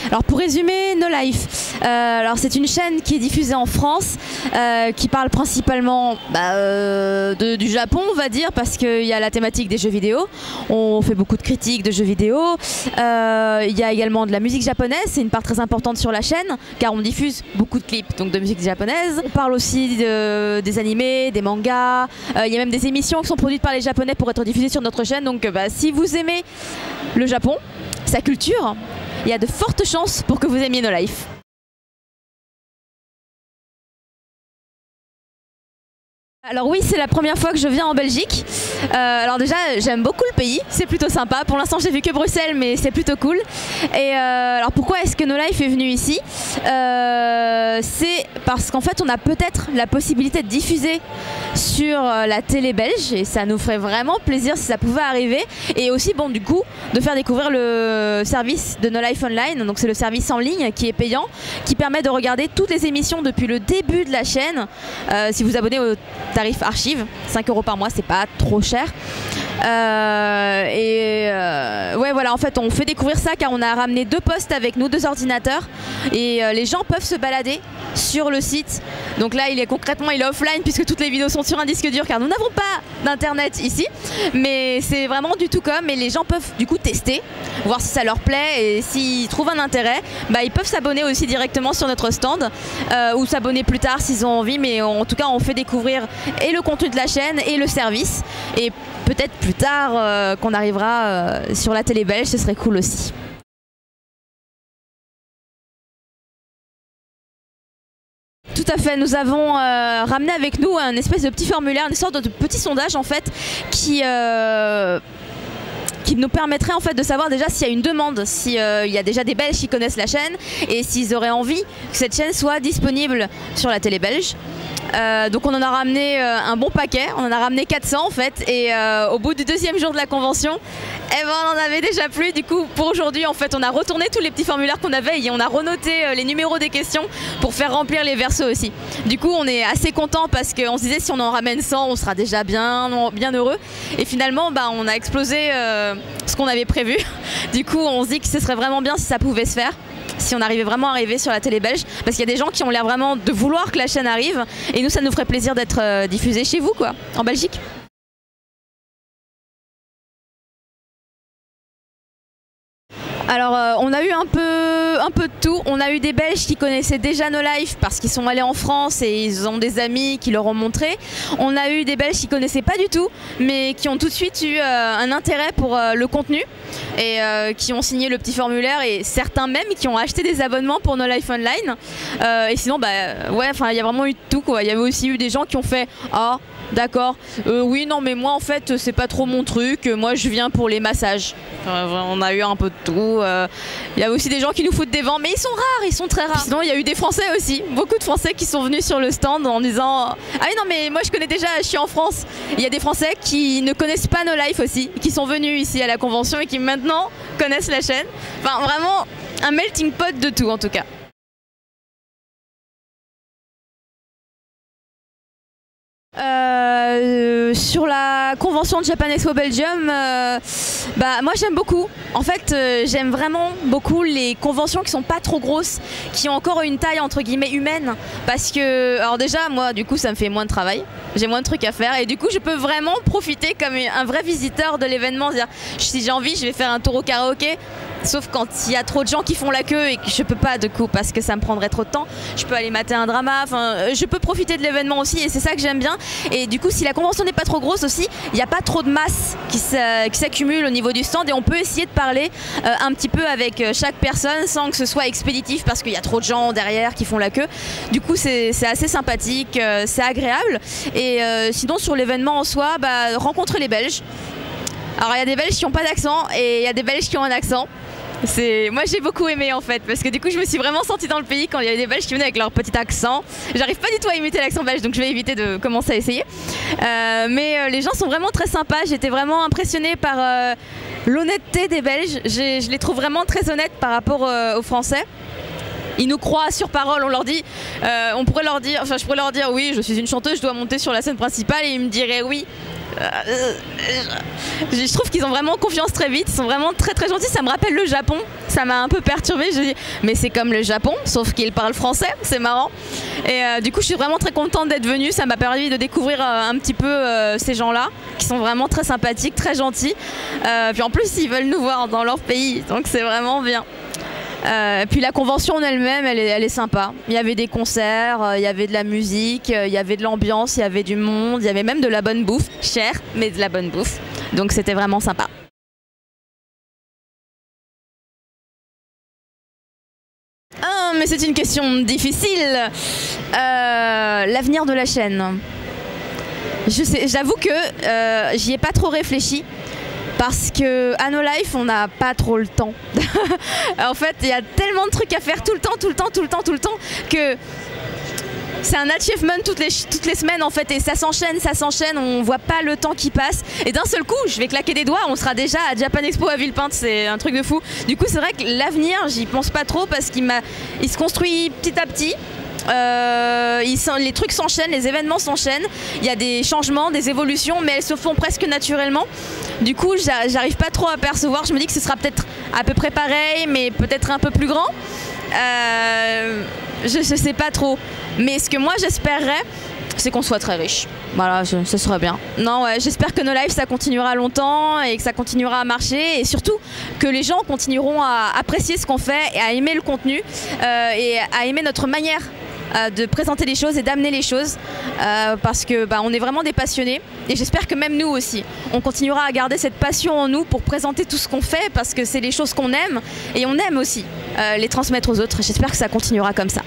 Alors pour résumer, No Life, alors c'est une chaîne qui est diffusée en France, qui parle principalement du Japon, on va dire, parce qu'il y a la thématique des jeux vidéo. On fait beaucoup de critiques de jeux vidéo. Il y a également de la musique japonaise, c'est une part très importante sur la chaîne, car on diffuse beaucoup de clips donc de musique japonaise. On parle aussi des animés, des mangas. Il y a même des émissions qui sont produites par les Japonais pour être diffusées sur notre chaîne. Donc si vous aimez le Japon, sa culture, il y a de fortes chances pour que vous aimiez No Life. Alors oui, c'est la première fois que je viens en Belgique. Alors déjà, j'aime beaucoup le pays, c'est plutôt sympa. Pour l'instant, j'ai vu que Bruxelles, mais c'est plutôt cool. Et alors pourquoi est-ce que No Life est venu ici? C'est parce qu'en fait, on a peut-être la possibilité de diffuser sur la télé belge, et ça nous ferait vraiment plaisir si ça pouvait arriver. Et aussi, bon, du coup, de faire découvrir le service de No Life Online. Donc c'est le service en ligne qui est payant, qui permet de regarder toutes les émissions depuis le début de la chaîne. Si vous abonnez au tarif archive, 5 € par mois, c'est pas trop cher. Ouais, voilà, en fait on fait découvrir ça car on a ramené 2 postes avec nous, 2 ordinateurs, et les gens peuvent se balader sur le site. Donc là concrètement il est offline puisque toutes les vidéos sont sur un disque dur car nous n'avons pas d'internet ici, mais c'est vraiment du tout comme, et les gens peuvent du coup tester, voir si ça leur plaît, et s'ils trouvent un intérêt, ils peuvent s'abonner aussi directement sur notre stand, ou s'abonner plus tard s'ils ont envie, mais en tout cas on fait découvrir et le contenu de la chaîne et le service, et peut-être plus tard qu'on arrivera sur la télé belge, ce serait cool aussi. Tout à fait, nous avons ramené avec nous un espèce de petit formulaire, une sorte de petit sondage en fait qui nous permettrait en fait de savoir déjà s'il y a une demande, s'il y a déjà des Belges qui connaissent la chaîne et s'ils auraient envie que cette chaîne soit disponible sur la télé belge. Donc on en a ramené un bon paquet, on en a ramené 400 en fait, et au bout du 2e jour de la convention, on en avait déjà plus. Du coup pour aujourd'hui en fait on a retourné tous les petits formulaires qu'on avait et on a renoté les numéros des questions pour faire remplir les versos aussi. Du coup on est assez content parce qu'on se disait si on en ramène 100 on sera déjà bien heureux, et finalement on a explosé ce qu'on avait prévu. Du coup on se dit que ce serait vraiment bien si ça pouvait se faire, si on arrivait vraiment à arriver sur la télé belge, parce qu'il y a des gens qui ont l'air vraiment de vouloir que la chaîne arrive, et nous ça nous ferait plaisir d'être diffusé chez vous quoi, en Belgique. Alors on a eu un peu de tout. On a eu des Belges qui connaissaient déjà No Life parce qu'ils sont allés en France et ils ont des amis qui leur ont montré. On a eu des Belges qui connaissaient pas du tout mais qui ont tout de suite eu un intérêt pour le contenu et qui ont signé le petit formulaire, et certains même qui ont acheté des abonnements pour No Life Online. Et sinon ouais, enfin il y a vraiment eu de tout quoi. Il y avait aussi eu des gens qui ont fait ah d'accord, oui non mais moi en fait c'est pas trop mon truc, moi je viens pour les massages. On a eu un peu de tout. Il y a aussi des gens qui nous foutent des vents, mais ils sont rares, ils sont très rares. Puis sinon il y a eu des Français aussi, beaucoup de Français qui sont venus sur le stand en disant ah oui non mais moi je connais déjà, je suis en France. Il y a des Français qui ne connaissent pas No Life aussi, qui sont venus ici à la convention et qui maintenant connaissent la chaîne. Enfin vraiment un melting pot de tout en tout cas. Sur la convention de Japan Expo Belgium, moi j'aime beaucoup. En fait j'aime vraiment beaucoup les conventions qui sont pas trop grosses, qui ont encore une taille entre guillemets humaine, parce que alors déjà moi du coup ça me fait moins de travail, j'ai moins de trucs à faire, et du coup je peux vraiment profiter comme un vrai visiteur de l'événement, c'est-à-dire si j'ai envie je vais faire un tour au karaoké. Sauf quand il y a trop de gens qui font la queue et que je peux pas du coup parce que ça me prendrait trop de temps. Je peux aller mater un drama, enfin je peux profiter de l'événement aussi, et c'est ça que j'aime bien. Et du coup si la convention n'est pas trop grosse aussi, il n'y a pas trop de masse qui s'accumule au niveau du stand, et on peut essayer de parler un petit peu avec chaque personne sans que ce soit expéditif parce qu'il y a trop de gens derrière qui font la queue. Du coup c'est assez sympathique, c'est agréable. Et sinon sur l'événement en soi, rencontrer les Belges. Alors il y a des Belges qui n'ont pas d'accent et il y a des Belges qui ont un accent. Moi j'ai beaucoup aimé en fait, parce que du coup je me suis vraiment sentie dans le pays quand il y avait des Belges qui venaient avec leur petit accent. J'arrive pas du tout à imiter l'accent belge, donc je vais éviter de commencer à essayer. Mais les gens sont vraiment très sympas, j'étais vraiment impressionnée par l'honnêteté des Belges. Je les trouve vraiment très honnêtes par rapport aux Français. Ils nous croient sur parole, on leur dit, je pourrais leur dire oui je suis une chanteuse, je dois monter sur la scène principale, et ils me diraient oui. Je trouve qu'ils ont vraiment confiance très vite, ils sont vraiment très très gentils, ça me rappelle le Japon, ça m'a un peu perturbée, je dis mais c'est comme le Japon, sauf qu'ils parlent français, c'est marrant. Et du coup je suis vraiment très contente d'être venue, ça m'a permis de découvrir un petit peu ces gens-là, qui sont vraiment très sympathiques, très gentils. Puis en plus ils veulent nous voir dans leur pays, donc c'est vraiment bien. Puis la convention en elle-même, elle est sympa. Il y avait des concerts, il y avait de la musique, il y avait de l'ambiance, il y avait du monde, il y avait même de la bonne bouffe, chère, mais de la bonne bouffe. Donc c'était vraiment sympa. Ah, mais c'est une question difficile. L'avenir de la chaîne. J'avoue que j'y ai pas trop réfléchi. Parce que à No Life, on n'a pas trop le temps. En fait, il y a tellement de trucs à faire tout le temps, que c'est un achievement toutes les semaines en fait, et ça s'enchaîne, on voit pas le temps qui passe. Et d'un seul coup, je vais claquer des doigts, on sera déjà à Japan Expo à Villepinte, c'est un truc de fou. Du coup, c'est vrai que l'avenir, j'y pense pas trop parce qu'il se construit petit à petit. Les trucs s'enchaînent, les événements s'enchaînent, il y a des changements, des évolutions, mais elles se font presque naturellement. Du coup, j'arrive pas trop à percevoir, je me dis que ce sera peut-être à peu près pareil, mais peut-être un peu plus grand. Je sais pas trop, mais ce que moi j'espérerais, c'est qu'on soit très riche. Voilà, ce serait bien. Non, ouais, j'espère que No Life ça continuera longtemps et que ça continuera à marcher, et surtout que les gens continueront à apprécier ce qu'on fait et à aimer le contenu et à aimer notre manière de présenter les choses et d'amener les choses parce que on est vraiment des passionnés, et j'espère que même nous aussi on continuera à garder cette passion en nous pour présenter tout ce qu'on fait, parce que c'est les choses qu'on aime et on aime aussi les transmettre aux autres. J'espère que ça continuera comme ça.